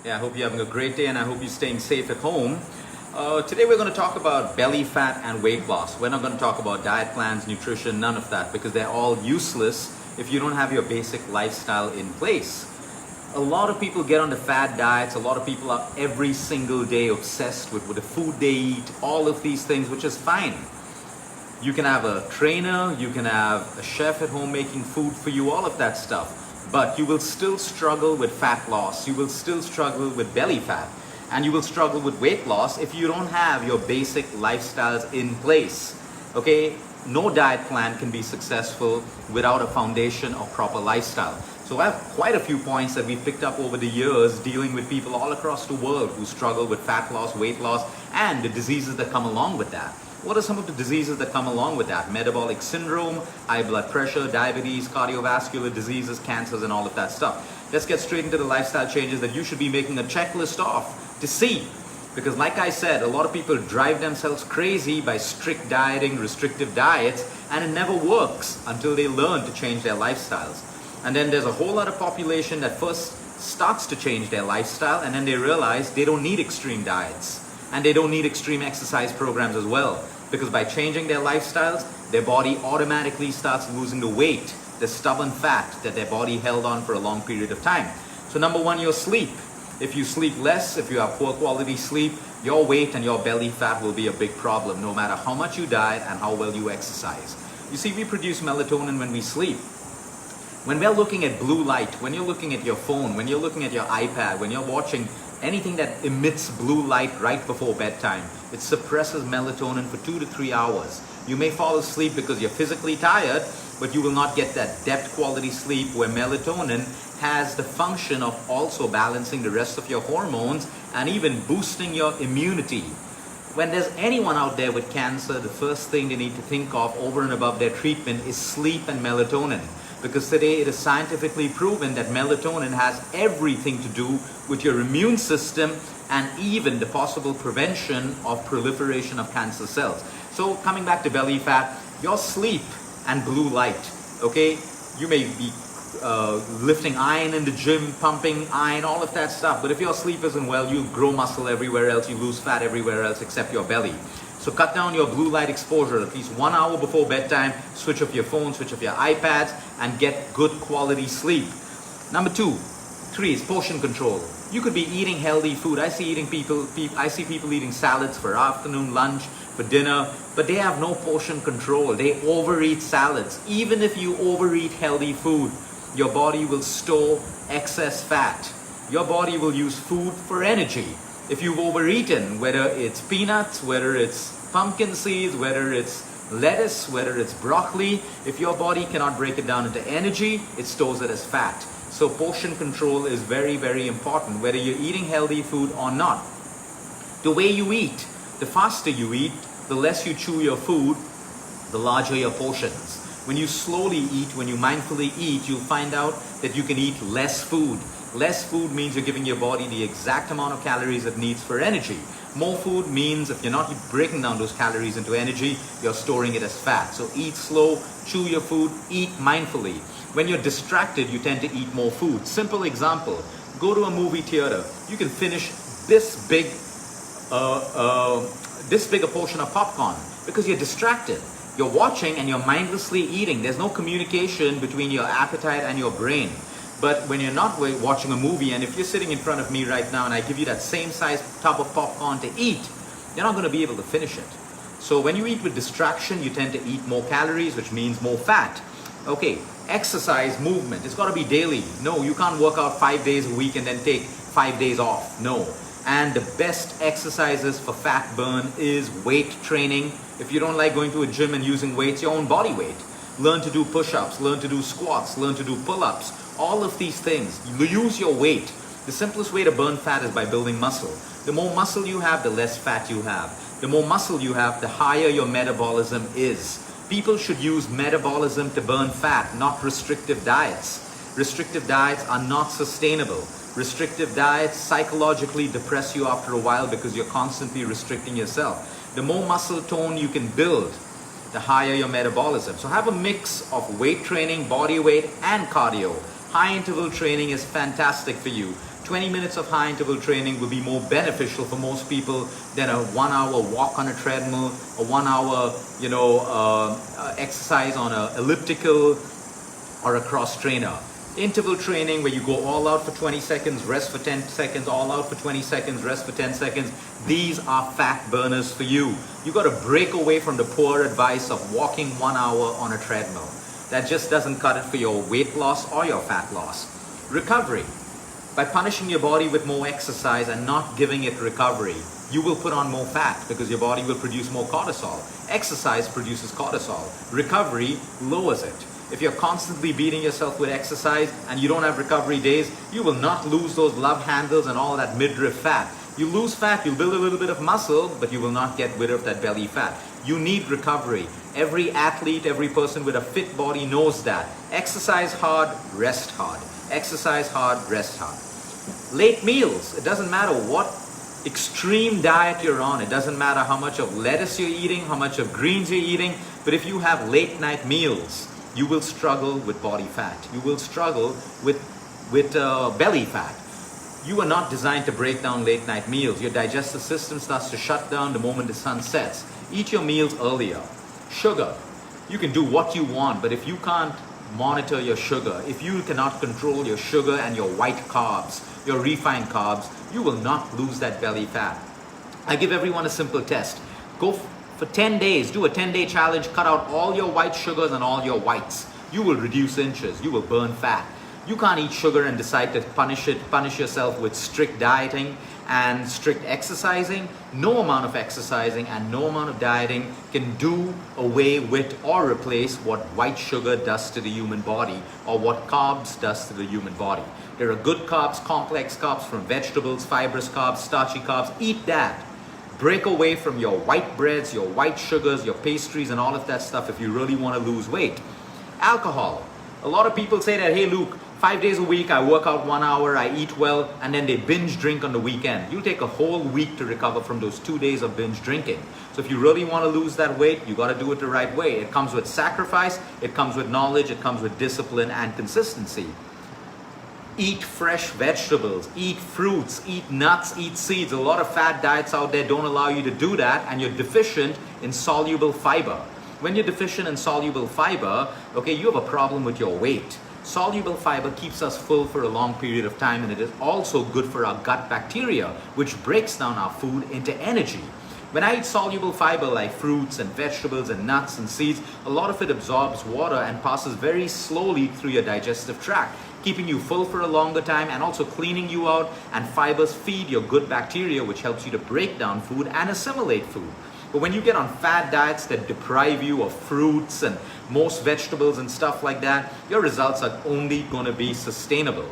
Yeah, I hope you're having a great day and I hope you're staying safe at home. Today we're going to talk about belly fat and weight loss. We're not going to talk about diet plans, nutrition, none of that, because they're all useless if you don't have your basic lifestyle in place. A lot of people get on the fad diets. A lot of people are every single day obsessed with the food they eat, all of these things, which is fine. You can have a trainer, you can have a chef at home making food for you, all of that stuff. But you will still struggle with fat loss. You will still struggle with belly fat. And you will struggle with weight loss if you don't have your basic lifestyles in place. Okay? No diet plan can be successful without a foundation of proper lifestyle. So I have quite a few points that we've picked up over the years dealing with people all across the world who struggle with fat loss, weight loss, and the diseases that come along with that. What are some of the diseases that come along with that? Metabolic syndrome, high blood pressure, diabetes, cardiovascular diseases, cancers, and all of that stuff. Let's get straight into the lifestyle changes that you should be making a checklist of to see. Because like I said, a lot of people drive themselves crazy by strict dieting, restrictive diets, and it never works until they learn to change their lifestyles. And then there's a whole lot of population that first starts to change their lifestyle and then they realize they don't need extreme diets. And they don't need extreme exercise programs as well. Because by changing their lifestyles, their body automatically starts losing the weight, the stubborn fat that their body held on for a long period of time. So number one, your sleep. If you sleep less, if you have poor quality sleep, your weight and your belly fat will be a big problem, no matter how much you diet and how well you exercise. You see, we produce melatonin when we sleep. When we're looking at blue light, when you're looking at your phone, when you're looking at your iPad, when you're watching anything that emits blue light right before bedtime, it suppresses melatonin for 2 to 3 hours. You may fall asleep because you're physically tired, but you will not get that depth quality sleep where melatonin has the function of also balancing the rest of your hormones and even boosting your immunity. When there's anyone out there with cancer, the first thing they need to think of over and above their treatment is sleep and melatonin. Because today it is scientifically proven that melatonin has everything to do with your immune system and even the possible prevention of proliferation of cancer cells. So coming back to belly fat, your sleep and blue light, okay? You may be lifting iron in the gym, pumping iron, all of that stuff. But if your sleep isn't well, you grow muscle everywhere else, you lose fat everywhere else except your belly. So cut down your blue light exposure at least 1 hour before bedtime. Switch off your phone, switch off your iPads, and get good quality sleep. Number 3 is portion control. You could be eating healthy food. I see people eating salads for afternoon, lunch, for dinner, but they have no portion control. They overeat salads. Even if you overeat healthy food, your body will store excess fat. Your body will use food for energy. If you've overeaten, whether it's peanuts, whether it's pumpkin seeds, whether it's lettuce, whether it's broccoli, if your body cannot break it down into energy, it stores it as fat. So portion control is very, very important, whether you're eating healthy food or not. The way you eat, the faster you eat, the less you chew your food, the larger your portions. When you slowly eat, when you mindfully eat, you'll find out that you can eat less food. Less food means you're giving your body the exact amount of calories it needs for energy. More food means if you're not breaking down those calories into energy, you're storing it as fat. So eat slow, chew your food, eat mindfully. When you're distracted, you tend to eat more food. Simple example, go to a movie theater. You can finish this big a portion of popcorn because you're distracted. You're watching and you're mindlessly eating. There's no communication between your appetite and your brain. But when you're not watching a movie, and if you're sitting in front of me right now and I give you that same size tub of popcorn to eat, you're not going to be able to finish it. So when you eat with distraction, you tend to eat more calories, which means more fat. Okay, exercise, movement, it's got to be daily. No, you can't work out 5 days a week and then take 5 days off. No. And the best exercises for fat burn is weight training. If you don't like going to a gym and using weights, your own body weight. Learn to do push-ups, learn to do squats, learn to do pull-ups. All of these things, you use your weight. The simplest way to burn fat is by building muscle. The more muscle you have, the less fat you have. The more muscle you have, the higher your metabolism is. People should use metabolism to burn fat, not restrictive diets. Restrictive diets are not sustainable. Restrictive diets psychologically depress you after a while because you're constantly restricting yourself. The more muscle tone you can build, the higher your metabolism. So have a mix of weight training, body weight, and cardio. High interval training is fantastic for you. 20 minutes of high interval training will be more beneficial for most people than a 1 hour walk on a treadmill, a 1 hour, exercise on an elliptical or a cross trainer. Interval training where you go all out for 20 seconds, rest for 10 seconds, all out for 20 seconds, rest for 10 seconds. These are fat burners for you. You got to break away from the poor advice of walking 1 hour on a treadmill. That just doesn't cut it for your weight loss or your fat loss. Recovery. By punishing your body with more exercise and not giving it recovery, you will put on more fat because your body will produce more cortisol. Exercise produces cortisol. Recovery lowers it. If you're constantly beating yourself with exercise and you don't have recovery days, you will not lose those love handles and all that midriff fat. You lose fat, you'll build a little bit of muscle, but you will not get rid of that belly fat. You need recovery. Every athlete, every person with a fit body knows that. Exercise hard, rest hard. Exercise hard, rest hard. Late meals. It doesn't matter what extreme diet you're on. It doesn't matter how much of lettuce you're eating, how much of greens you're eating. But if you have late night meals, you will struggle with body fat. You will struggle with belly fat. You are not designed to break down late night meals. Your digestive system starts to shut down the moment the sun sets. Eat your meals earlier. Sugar. You can do what you want, but if you can't monitor your sugar, if you cannot control your sugar and your white carbs, your refined carbs, you will not lose that belly fat. I give everyone a simple test. Go for 10 days, do a 10-day challenge, cut out all your white sugars and all your whites. You will reduce inches, you will burn fat. You can't eat sugar and decide to punish yourself with strict dieting and strict exercising. No amount of exercising and no amount of dieting can do away with or replace what white sugar does to the human body or what carbs does to the human body. There are good carbs, complex carbs from vegetables, fibrous carbs, starchy carbs. Eat that. Break away from your white breads, your white sugars, your pastries and all of that stuff if you really want to lose weight. Alcohol. A lot of people say that, hey Luke, 5 days a week I work out 1 hour, I eat well, and then they binge drink on the weekend. You'll take a whole week to recover from those 2 days of binge drinking. So if you really want to lose that weight, you got to do it the right way. It comes with sacrifice, it comes with knowledge, it comes with discipline and consistency. Eat fresh vegetables, eat fruits, eat nuts, eat seeds. A lot of fad diets out there don't allow you to do that, and you're deficient in soluble fiber. When you're deficient in soluble fiber, okay, you have a problem with your weight. Soluble fiber keeps us full for a long period of time, and it is also good for our gut bacteria, which breaks down our food into energy. When I eat soluble fiber like fruits and vegetables and nuts and seeds, a lot of it absorbs water and passes very slowly through your digestive tract, keeping you full for a longer time and also cleaning you out. And fibers feed your good bacteria, which helps you to break down food and assimilate food. But when you get on fad diets that deprive you of fruits and most vegetables and stuff like that, your results are only going to be sustainable.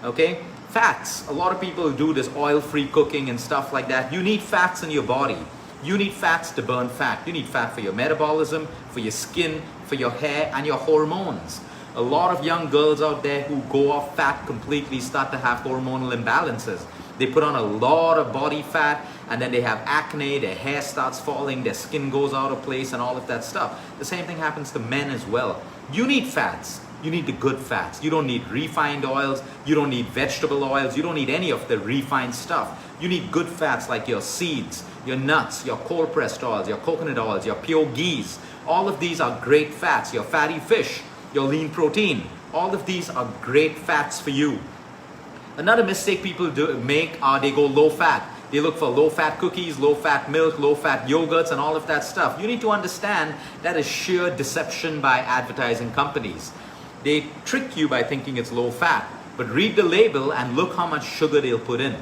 Okay? Fats. A lot of people do this oil-free cooking and stuff like that. You need fats in your body. You need fats to burn fat. You need fat for your metabolism, for your skin, for your hair, and your hormones. A lot of young girls out there who go off fat completely start to have hormonal imbalances. They put on a lot of body fat and then they have acne, their hair starts falling, their skin goes out of place and all of that stuff. The same thing happens to men as well. You need fats. You need the good fats. You don't need refined oils. You don't need vegetable oils. You don't need any of the refined stuff. You need good fats like your seeds, your nuts, your cold pressed oils, your coconut oils, your pure ghees. All of these are great fats. Your fatty fish, your lean protein. All of these are great fats for you. Another mistake people make are they go low fat. They look for low fat cookies, low fat milk, low fat yogurts and all of that stuff. You need to understand that is sheer deception by advertising companies. They trick you by thinking it's low fat, but read the label and look how much sugar they'll put in.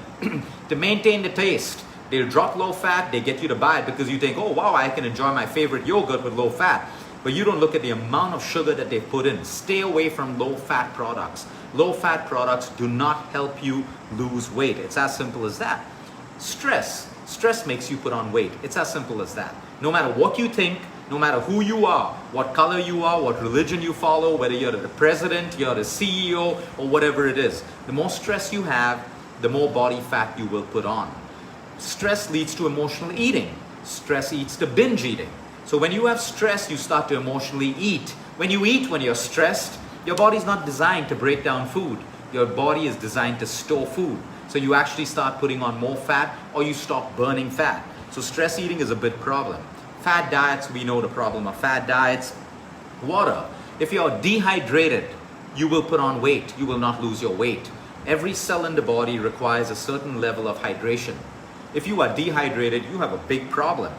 To maintain the taste, they'll drop low fat, they get you to buy it because you think, oh wow, I can enjoy my favorite yogurt with low fat. But you don't look at the amount of sugar that they put in. Stay away from low fat products. Low fat products do not help you lose weight. It's as simple as that. Stress. Stress makes you put on weight. It's as simple as that. No matter what you think, no matter who you are, what color you are, what religion you follow, whether you're the president, you're the CEO, or whatever it is, the more stress you have, the more body fat you will put on. Stress leads to emotional eating. Stress leads to binge eating. So when you have stress, you start to emotionally eat. When you eat when you're stressed, your body's not designed to break down food. Your body is designed to store food. So you actually start putting on more fat, or you stop burning fat. So stress eating is a big problem. Fad diets, we know the problem of fad diets. Water. If you're dehydrated, you will put on weight. You will not lose your weight. Every cell in the body requires a certain level of hydration. If you are dehydrated, you have a big problem.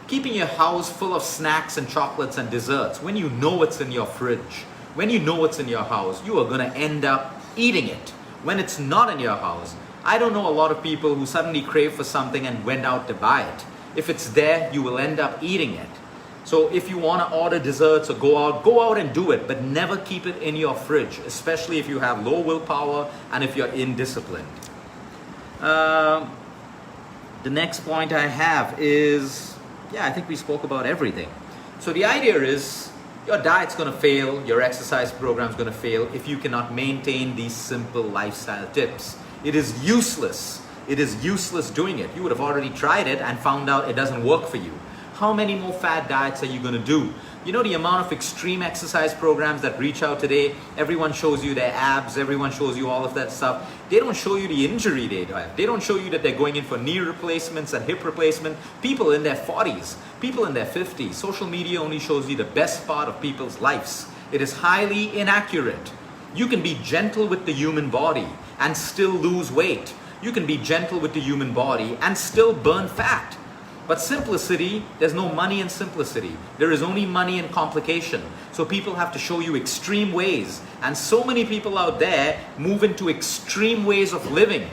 Keeping your house full of snacks and chocolates and desserts, when you know what's in your fridge, when you know what's in your house, you are going to end up eating it. When it's not in your house, I don't know a lot of people who suddenly crave for something and went out to buy it. If it's there, you will end up eating it. So if you want to order desserts or go out and do it, but never keep it in your fridge, especially if you have low willpower and if you're indisciplined. The next point I have is, I think we spoke about everything. So the idea is, your diet's going to fail, your exercise program's going to fail if you cannot maintain these simple lifestyle tips. It is useless. It is useless doing it. You would have already tried it and found out it doesn't work for you. How many more fad diets are you going to do? You know the amount of extreme exercise programs that reach out today? Everyone shows you their abs, everyone shows you all of that stuff. They don't show you the injury they have. They don't show you that they're going in for knee replacements and hip replacement. People in their 40s, people in their 50s. Social media only shows you the best part of people's lives. It is highly inaccurate. You can be gentle with the human body and still lose weight. You can be gentle with the human body and still burn fat. But simplicity, there's no money in simplicity. There is only money in complication. So people have to show you extreme ways. And so many people out there move into extreme ways of living.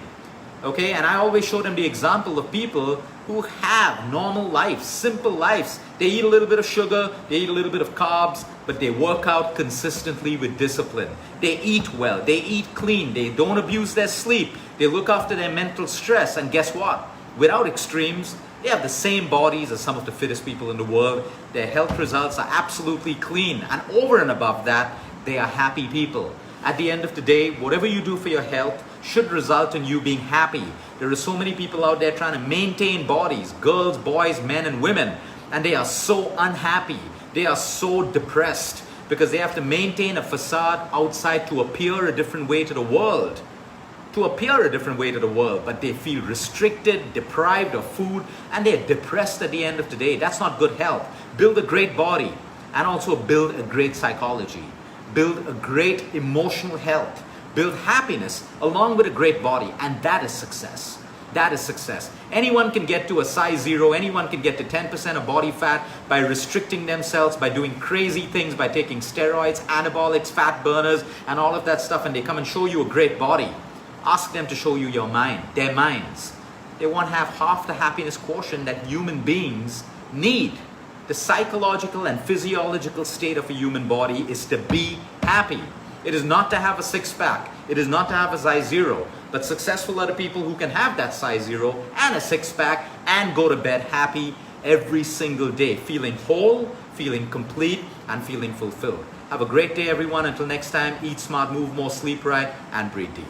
Okay, and I always show them the example of people who have normal lives, simple lives. They eat a little bit of sugar, they eat a little bit of carbs, but they work out consistently with discipline. They eat well, they eat clean, they don't abuse their sleep, they look after their mental stress, and guess what? Without extremes, they have the same bodies as some of the fittest people in the world. Their health results are absolutely clean, and over and above that, they are happy people. At the end of the day, whatever you do for your health should result in you being happy. There are so many people out there trying to maintain bodies, girls, boys, men, and women, and they are so unhappy. They are so depressed because they have to maintain a facade outside to appear a different way to the world. But they feel restricted, deprived of food, and they're depressed at the end of the day. That's not good health. Build a great body and also build a great psychology. Build a great emotional health. Build happiness along with a great body, and that is success. That is success. Anyone can get to a size 0, anyone can get to 10% of body fat by restricting themselves, by doing crazy things, by taking steroids, anabolics, fat burners, and all of that stuff, and they come and show you a great body. Ask them to show you their minds. They won't have half the happiness quotient that human beings need. The psychological and physiological state of a human body is to be happy. It is not to have a six-pack. It is not to have a size 0. But successful are the people who can have that size 0 and a six-pack and go to bed happy every single day, feeling whole, feeling complete, and feeling fulfilled. Have a great day, everyone. Until next time, eat smart, move more, sleep right, and breathe deep.